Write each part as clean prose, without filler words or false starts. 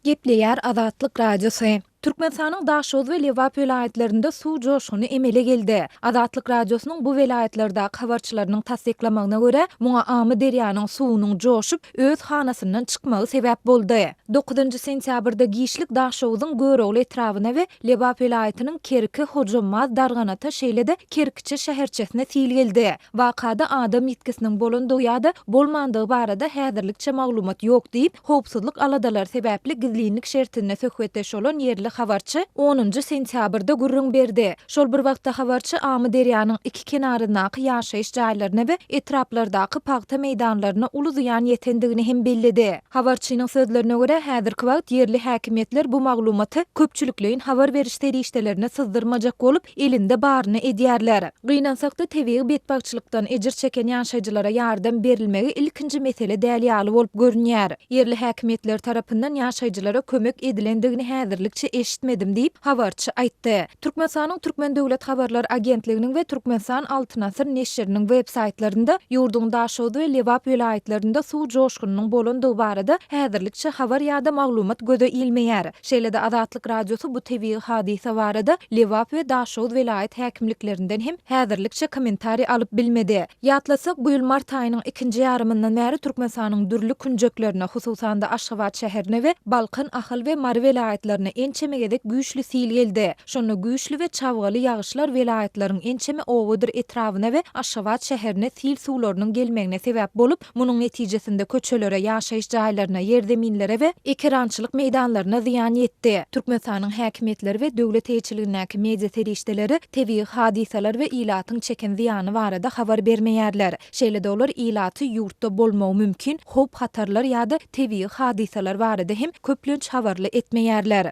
Gepleýär Azatlyk radiosu. Türkmenistanyň Daşoz we Lewap vilayetlerinde suw joşuny emele geldi. Azatlyk radiosynyň bu vilayetlerde habarçylarynyň tasdiklamagyna görä, muňa Amy derýanyň suwunyň joşup öz hanasyndan çykmagy sebäp boldy. 9 sentýabrda giýişlik Daşowyň Görögli etrawyna we Lewap vilayetiniň Kerki, Hojamaz, Darganata şeýlede Kerkiçe şäherçesine sil geldi. Wakada adam ýetkisiniň bolandygy ýa-da bolmandygy barada häzirlikçe maglumat ýok diýip, howpsuzlyk aladalar sebäpli gizlilik şertine söhbetdeş bolan ýerli habarçy 10 sentýabrda gurrun berdi. Şol bir wagtda habarçy Amy derýanyň iki kenaryndaky ýaşaýyş jaýlaryna we etraplardaky paýta meýdanlaryna uly ziýan ýetendigini hem bellidi. Habarçynyň sözlerine görä, häzirki wagt ýerli häkimetler bu maglumaty köpçülikleýin habar beriş terişdelerine syzdyrmajak bolup elinde baryny edýärler. Gynansak-da tebigi betbagçylykdan ejir çeken ýaşaýjylara ýardam berilmegi ilkinji mesele däl ýaly bolup görünýär. Yerli häkimetler tarapyndan ýaşaýjylara kömek edilendigini häzirlikçe eşitmedim diýip habarçy aýtdy. Türkmenistanyň Türkmen Döwlet Habarlar Agentliginiň we Türkmenistan Altyn Asyr neşriniň web saytlarynda ýurduň Daşoz we Lewap vilayetlerinde suw joşgunynyň bolandygy barada häzirlikçe habar ýa-da maglumat göze ilmeýär. Şeýlede Azatlyk radiosu bu tebigi hadisa barada Lewap we Daşoz vilayet häkimliklerinden hem häzirlikçe kommentari alyp bilmedi. Ýatlasak, bu ýyl mart aýynyň 2-nji ýarymyndan bäri Türkmenistanyň dürli künjeklerine, hususan da Aşgabat şäherine we Balkan, Ahal we Mar vilayetlerine ençemegedek güýçli sil geldi. Şonu güýçli we çawgaly ýagyşlar vilayetleriň ençeme owadyr etrawyna we Aşgabat şäherine sil suwlarynyň gelmegine sebäp bolup, munyň netijesinde köçelere, ýaşaýyş jaýlaryna, ýerdeminlere we ekrançylyk meýdanlaryna ziýan ýetdi. Türkmenistanyň häkimetleri we döwlet eýçiligindäki media terişdeleri tebigi hadisalar we ilatyň çeken ziýany barada habar bermeýärler. Şeýlede olar ilaty ýurtda bolmagy mümkin, hop hatarlar ýa-da tebigi hadisalar barada hem köplünç habarly etmeýärler.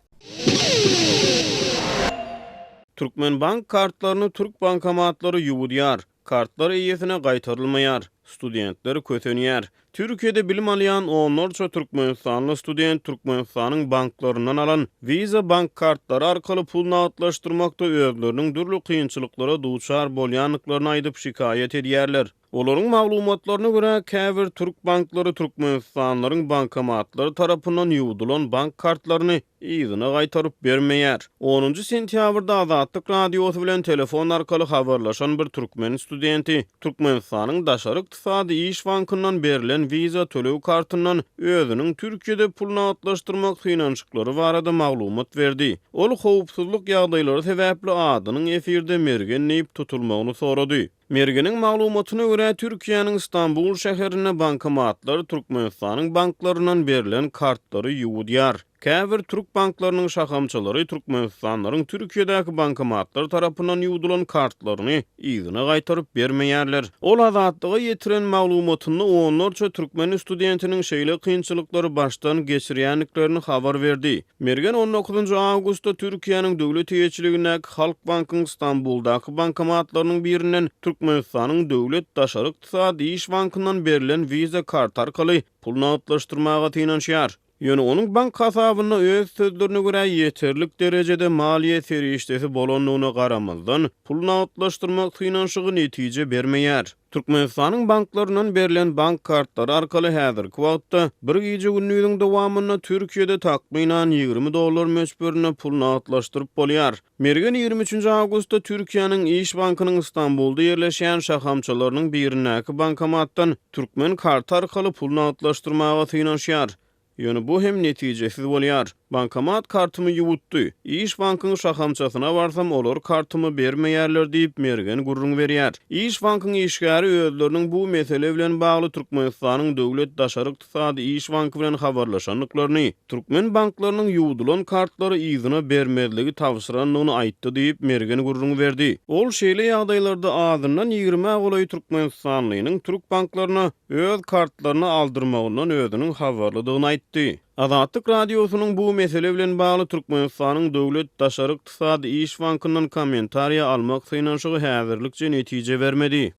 Türkmenbank kartlaryny Türk bankomatlary ýuwdýar. Kartlar eýesine gaýtarylmaýar. Studentler kötenýär. Türkiýede bilim alýan onlarça Türkmenistanly student Türkmenistanyň banklarynyň alan Visa bank kartlary arkaly pul nagdlaşdyrmakda özleriniň dürli kynçylyklara duçar bolýanlyklaryny aýdyp şikaýet edýärler. Olaryň maglumatlaryna görä, käbir Türk banklary Türkmenistanlaryň bankomatlary tarapyndan ýuwdulan bank kartlaryny ýygyna gaýtaryp bermeýär. 10 sentýabrda Azatlyk radiosy bilen telefon arkaly habarlaşan bir türkmen studenti Türkmenistanyň Daşary ykdysady iş bankyndan berilen Visa tölew kartyndan özüniň Türkiýede pul nagdlaşdyrmak hynançyklary barada maglumat berdi. Ol howpsuzlyk ýagdaýlary sebäpli adynyň efirde mergen näip tutulmagyny sorady. Mergeniň maglumatyna görä, Türkiýanyň Istanbul şäherine bankomatlar Türkmenistanyň banklarynyň berilen kartlary ýuwdýar. Käbir Türk banklarynyň şahamçylary Türkmenistanlaryň Türkiýedäki bankomatlar tarapyndan ýuwdulan kartlaryny ýygyna gaýtaryp bermeýärler. Ol azatlyga ýetiren maglumatyny onlarça türkmen studentiniň şeýle kynçylyklary başdan geçirýänliklerini habar berdi. Mergen 19 awgustda Türkiýanyň döwlet eýçiligindäki Halk Bankynyň Istanbuldaky bankomatlarynyň birinden Türkmenistanyň döwlet Daşary ykdysady iş bankyndan berilen Visa kart arkaly pul nagdlaşdyrmaga tynanýar. Ýöne onuň bank hasabyna öz sözlerine görä ýeterlik derejede maliýe serişdesi bolanlygyna garamazdan pul nagdlaşdyrmak hynançygy netije bermeýär. Türkmenistanyň banklarynyň berilen bank kartlary arkaly häzirki wagtda bir gece günlüğüň dowamyna Türkiýede takminan $20 möçberine pul nagdlaşdyryp bolýar. Mergen 23 awgustda Türkiýanyň İş Bankynyň Istanbulda ýerleşýän şahamçylarynyň birindäki bankomatdan türkmen karty arkaly pul nagdlaşdyrmaga tynanýar. Ýöne bu hem netijesiz bolýar. Bankomat kartymy ýuwutdy. İş bankynyň şahamçasyna barsam olar kartymy bermeýärler diýip mergen gurrun berýär. İş bankynyň işgäri özleriniň bu mesele bilen bagly Türkmenistanyň döwlet Daşary ykdysady iş banky bilen habarlaşanlyklaryny, türkmen banklarynyň ýuwdulan kartlary ýygyna bermezligi tawsyranyny aýtdy diýip mergen gurrun berdi. Ol şeýle ýagdaýlarda azyndan 20 goly Türkmenistanlynyň Türk banklaryna öz kartlaryny aldyrmagyndan özüniň habarlydygyny aýtdy. Azatlyk radiosynyň bu mesele bilen bagly Türkmenistanyň döwlet Daşary ykdysady iş bankyndan kommentariýa almak hynançygy häzirlikçe netije bermedi.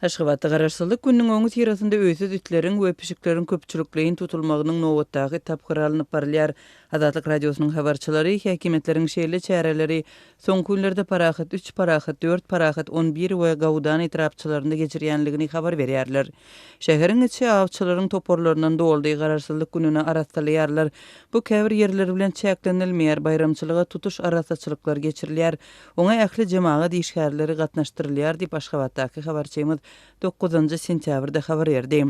Aşgabatda garaşsyzlyk günniň öňü tirasynda öýsüz ütleriň we pişiklerin köpçülikleýin tutulmagynyň nowatdagy tapgyr alynıp barylýar. Azatlyk radiosynyň habarçylary häkimetleriň şeýle çäreleri soňky günlerde parahat 3 parahat 4 parahat 11 we gawdan etrapçylarynda geçirýänligini habar berýärler. Şäheriň içi awçylaryň toporlaryndan doldy garaşsyzlyk gününe arastalýarlar. Bu käbir ýerleri bilen çäklenilmeýär bayramçylyga tutuş arasaçylyklar geçirilýär. Oňa ähli jemaat işgärleri gatnaşdyrylýar diýip Aşgabatdaky habarçymyz 9 sentýabrda habar berdi.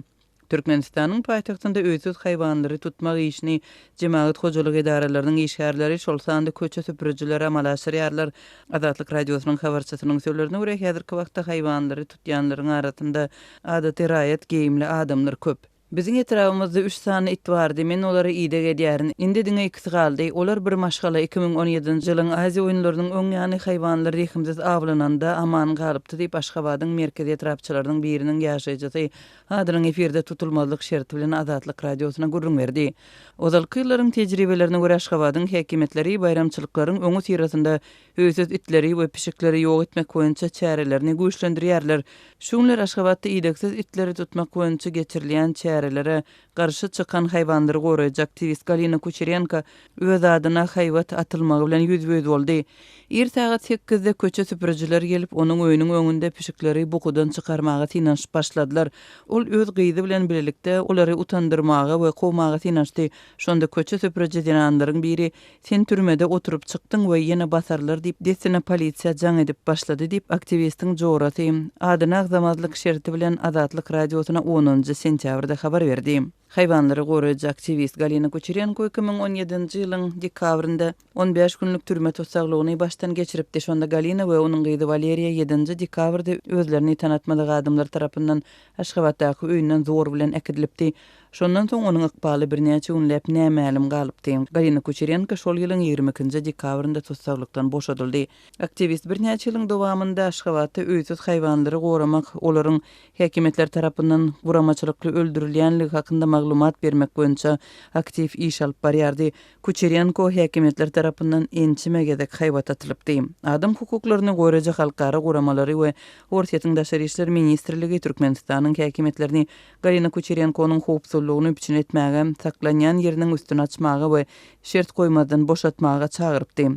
Türkmenistanyň paýtagtynda öýsüz haýwanlary tutmak işini jemaat hojalyk edaralarynyň işgärleri şol sanda köçe süpürüjiler amal aşyrýarlar. Azatlyk radiosynyň habarçysynyň sözlerine görä häzirki wagtda haýwanlary tutýanlaryň arasynda adaty raýat geyimli adamlar köp. Biziň etrafymyzda 3 sany it bardy. Men olary ide gedýärin. Indi diňe ikisi galdy. Olar bir maşgala 2017-nji ýylyň Aziýa oýunlarynyň öň ýany haýwanlar rehimsiz awlananda aman galypdy diýip Aşgabatyň merkezi etrapçylarynyň biriniň ýaşaýjysy hadyryň efirde tutulmazlyk şerti bilen Azatlyk radiosyna gurrun berdi. Ozalky ýyllaryň tejribelerine görä Aşgabatyň häkimetleri bayramçylyklaryň öňü tirasynda öýsüz itleri we pişikleri ýok etmek boýunça çärelerini güýçlendirýärler. Şuňlar Aşgabatda ideksiz itleri tutmak boýunça geçirilýän çärelere garşy çykan haýwandary goraýjak aktivist Galina Kucherenko öz adyna haýwat atylmagy bilen ýüzböz boldy. Saat 8-de köçe süpürüjiler gelip onun öýüniň öňünde pişikleri bukudan çykarmagy tynanşyp başladylar. Ol öz gyýdy bilen birlikde olary utandyrmagy we kowmagy tynanşdy. Şonda köçe süpürüji dinanlaryň biri "Sen türmede oturup çykdyň we ýene basarlar" diýip desine polisiýa jaň edip başlady diýip aktivistiň joğraty adyna agzamazlyk şerti bilen Azatlyk radiosyna 10 sentýabrda habar berdi. Haýwanlary goraýjy aktivist Galina Kucherenko 2017-nji ýylyň dekabrynda 15 günlük türme tutsaklygyny baştan geçiripdi. Şonda Galina we onuň gyýdy Valeriya 7-nji dekabrda özlerini tanatmaly adamlar tarapyndan Aşgabatdaky öýünden zor bilen ekidilipdi. Şondan soň onuň ykbaly birnäçe günläp nämälim galypdy. Galina Kucherenko şol ýylyň 22-nji dekabrynda tutsaklykdan boşadyldy. Aktivist birnäçe ýylyň dowamynda Aşgabatda öýsüz haýwanlary goramak, olaryň häkimetler tarapyndan guramaçylykly öldürilýänligi hakynda maglumat bermek boýunça aktiv iş alyp barýardy. Kucherenko häkimetler tarapyndan ençime gedek haýwat atylypdy. Adam hukuklaryny goraýjy halkara guramalary we Orta Daşary işler ministrligi Türkmenistanyň häkimetlerini Galina Kucherenko'nun howpsuzlygyny biçin etmäge, saklanýan ýeriniň üstüne açmagy we şert goýmadan boşatmaga çagyrypdy.